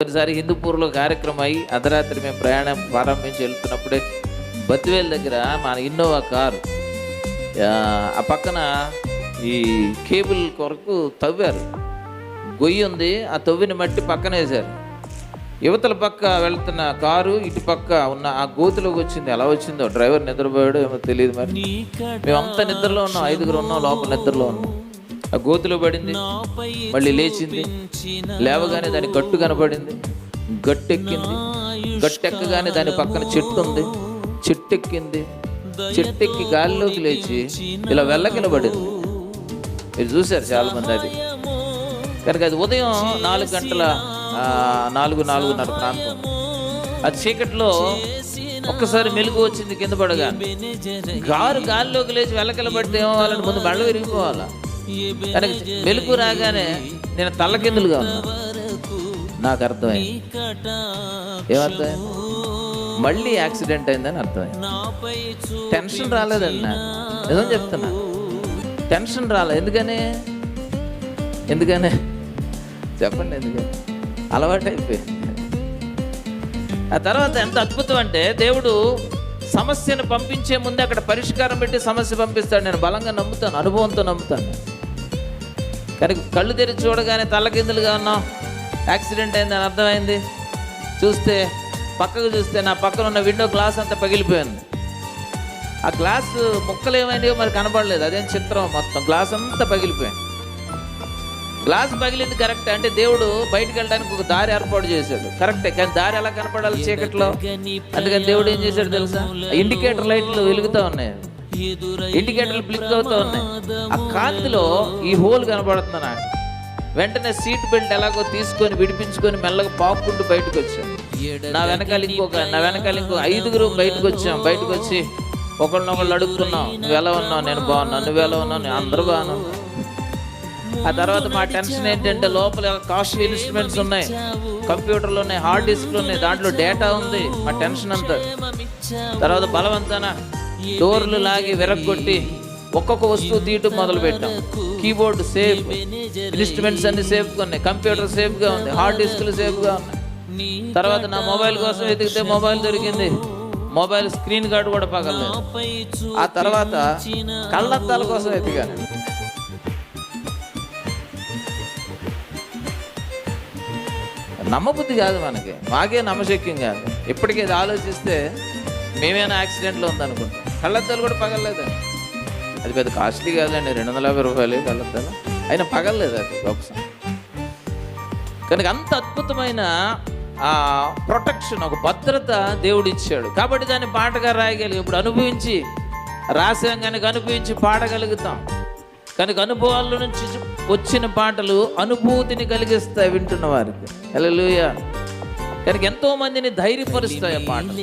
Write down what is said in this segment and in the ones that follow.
ఒకసారి హిందూపూర్లో కార్యక్రమం అయ్యి అర్ధరాత్రి మేము ప్రయాణం ప్రారంభించి వెళ్తున్నప్పుడే బత్తివేల్ దగ్గర మన ఇన్నోవా కారు ఆ పక్కన ఈ కేబుల్ కొరకు తవ్వారు. గొయ్యి ఉంది, ఆ తవ్విన మట్టి పక్కన వేశారు. యువతల పక్క వెళ్తున్న కారు ఇటు పక్క ఉన్న ఆ గోతులోకి వచ్చింది. ఎలా వచ్చిందో డ్రైవర్ నిద్రపోయాడో ఏమో తెలియదు. మరి మేమంతా నిద్రలో ఉన్నాం, 5గురు ఉన్నాం, లోపల నిద్రలో ఉన్నాం. ఆ గోతులో పడింది, మళ్ళీ లేచింది. లేవగానే దాని గట్టు కనపడింది, గట్టెక్కింది. గట్టెక్కగానే దాని పక్కన చెట్టు ఉంది, చెట్టెక్కింది. చెట్టెక్కి గాలిలోకి లేచి ఇలా వెళ్ళకినబడింది. మీరు చూశారు చాలా మంది. అది కనుక అది ఉదయం 4 గంటల 4:30 ప్రాంతం. ఆ చీకట్లో ఒక్కసారి మెలుగు వచ్చింది. కింద పడగా గాలిలోకి లేచి వెళ్ళకిలబడితే ఏమవ్వాలని ముందు మెళ్ళ విరిగిపోవాలా. కానీ మెలుగు రాగానే నేను తల్లకిందులుగా ఉన్నా. నాకు అర్థమైంది. ఏమర్థమైంది? మళ్ళీ యాక్సిడెంట్ అయిందని అర్థమైంది. టెన్షన్ రాలేదండి నాకు, నిజం చెప్తున్నా. టెన్షన్ రాలేదు. ఎందుకనే చెప్పండి. ఎందుకని? అలవాటు అయిపోయింది. ఆ తర్వాత ఎంత అద్భుతం అంటే, దేవుడు సమస్యను పంపించే ముందే అక్కడ పరిష్కారం పెట్టి సమస్య పంపిస్తాడు. నేను బలంగా నమ్ముతాను, అనుభవంతో నమ్ముతాను. కానీ కళ్ళు తెరిచి చూడగానే తల్లకిందులుగా ఉన్నాం, యాక్సిడెంట్ అయిందని అర్థమైంది. పక్కకు చూస్తే నా పక్కన ఉన్న విండో గ్లాస్ అంతా పగిలిపోయింది. ఆ గ్లాస్ ముక్కలు ఏమైనాయో మరి కనపడలేదు. అదేం చిత్రం, మొత్తం గ్లాస్ అంతా పగిలిపోయింది. గ్లాస్ పగిలింది కరెక్ట్ అంటే దేవుడు బయటకు వెళ్ళడానికి ఒక దారి ఏర్పాటు చేశాడు, కరెక్టే. కానీ దారి ఎలా కనపడాలి చీకట్లో? అందుకని దేవుడు ఏం చేశాడు తెలుసా? ఇండికేటర్ లైట్లు వెలుగుతూ ఉన్నాయి, ఇండికేటర్లు బ్లింక్ అవుతూ ఉన్నాయి. ఆ కాంతిలో ఈ హోల్ కనపడుతుంది నాకు. వెంటనే సీట్ బెల్ట్ ఎలాగో తీసుకొని విడిపించుకొని మెల్లగా పాపుకుంటూ బయటకు వచ్చాను. నా వెనకాల ఇంకో 5గురు బయటకు వచ్చి ఒకళ్ళనొకళ్ళు అడుగుతున్నాం, నువ్వు ఎలా ఉన్నావు? నేను బాగున్నాను. నువ్వు ఎలా ఉన్నావు? అందరూ బాగున్నాను. ఆ తర్వాత మా టెన్షన్ ఏంటంటే, లోపల కాస్ట్లీ ఇన్స్ట్రుమెంట్స్ ఉన్నాయి, కంప్యూటర్లు ఉన్నాయి, హార్డ్ డిస్క్లు ఉన్నాయి, దాంట్లో డేటా ఉంది. మా టెన్షన్ అంతా. తర్వాత బలవంతాన డోర్లు లాగి విరగొట్టి ఒక్కొక్క వస్తువు తీయటం మొదలు పెట్టాం. కీబోర్డ్ సేఫ్, ఇన్స్ట్రుమెంట్స్ అన్ని సేఫ్గా ఉన్నాయి, కంప్యూటర్ సేఫ్గా ఉంది, హార్డ్ డిస్క్లు సేఫ్గా ఉన్నాయి. తర్వాత నా మొబైల్ కోసం వెతికితే మొబైల్ దొరికింది, మొబైల్ స్క్రీన్ గార్డ్ కూడా పగలలేదు. ఆ తర్వాత కళ్ళద్దాల కోసం వెతికాను. నమ్మబుద్ధి కాదు మనకి, మాకే నమ్మశక్యం కాదు. ఇప్పటికీ ఇది ఆలోచిస్తే మేమేనా యాక్సిడెంట్లో ఉందనుకుంటాం. కళ్ళద్దాలు కూడా పగలలేదండి. అది పెద్ద కాస్ట్లీ కాదండి, 250 రూపాయలు కళ్ళద్దాలు, అయినా పగలలేదు. అది ఒకసారి కనుక అంత అద్భుతమైన ఆ ప్రొటెక్షన్, ఒక భద్రత దేవుడు ఇచ్చాడు. కాబట్టి దాన్ని పాటగా రాయగలిగి ఇప్పుడు అనుభవించి రాసాం కనుక అనుభవించి పాడగలుగుతాం. కనుక అనుభవాల నుంచి వచ్చిన పాటలు అనుభూతిని కలిగిస్తాయి వింటున్న వారికి. హల్లెలూయా. కనుక ఎంతో మందిని ధైర్యపరుస్తాయి ఆ పాటలు.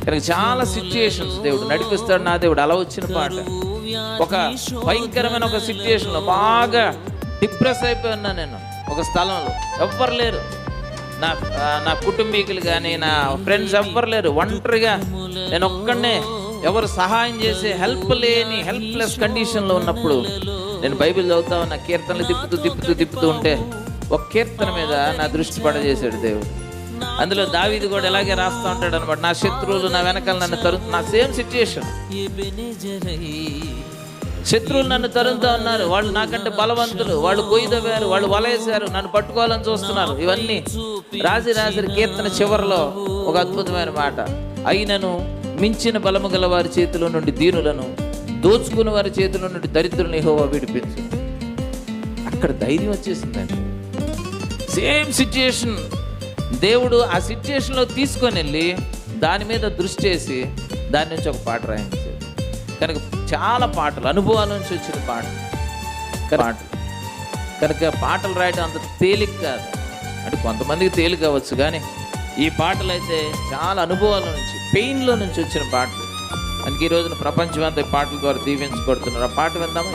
కనుక చాలా సిచ్యుయేషన్స్ దేవుడు నడిపిస్తాడు. నా దేవుడు అలా వచ్చిన పాట. ఒక భయంకరమైన ఒక సిచ్యుయేషన్లో బాగా డిప్రెస్ అయిపోయి ఉన్నా నేను. ఒక స్థలంలో ఎవ్వరు లేరు, నా కుటుంబీకులు కానీ నా ఫ్రెండ్స్ ఎవ్వరు లేరు. ఒంటరిగా నేను ఒక్కడనే, ఎవరు సహాయం చేసే హెల్ప్లెస్ కండిషన్లో ఉన్నప్పుడు నేను బైబిల్ చదువుతా ఉన్న, కీర్తనలు తిప్పుతూ ఉంటే ఒక కీర్తన మీద నా దృష్టి పడజేశాడు దేవుడు. అందులో దావీదు కూడా ఎలాగే రాస్తూ ఉంటాడు అనమాట. నా శత్రువులు నా వెనకాల నన్ను నా సేమ్ సిచ్యుయేషన్. శత్రువులు నన్ను తరుముతూ ఉన్నారు, వాళ్ళు నాకంటే బలవంతులు, వాళ్ళు కొయ్యదవ్వారు, వాళ్ళు వలేశారు, నన్ను పట్టుకోవాలని చూస్తున్నారు. ఇవన్నీ రాసి కీర్తన చివరిలో ఒక అద్భుతమైన మాట, అయినను మించిన బలము గల వారి చేతిలో నుండి దీనులను, దోచుకున్న వారి చేతిలో నుండి దరిద్రులను యెహోవా విడిపించు. అక్కడ ధైర్యం వచ్చేసిందండి. సేమ్ సిచ్యుయేషన్ దేవుడు ఆ సిచ్యుయేషన్లో తీసుకొని వెళ్ళి దాని మీద దృష్టి చేసి దాని నుంచి ఒక పాట రాయించాడు. కనుక చాలా పాటలు అనుభవాల నుంచి వచ్చిన పాటలు. కనుక పాటలు రాయడం అంత తేలిక కాదు. అంటే కొంతమందికి తేలిక అవ్వచ్చు, కానీ ఈ పాటలు అయితే చాలా అనుభవాల నుంచి, పెయిన్లో నుంచి వచ్చిన పాటలు. అందుకే ఈ రోజున ప్రపంచం అంతా ఈ పాటల ద్వారా దీవించబడుతున్నారు. ఆ పాట విందామా?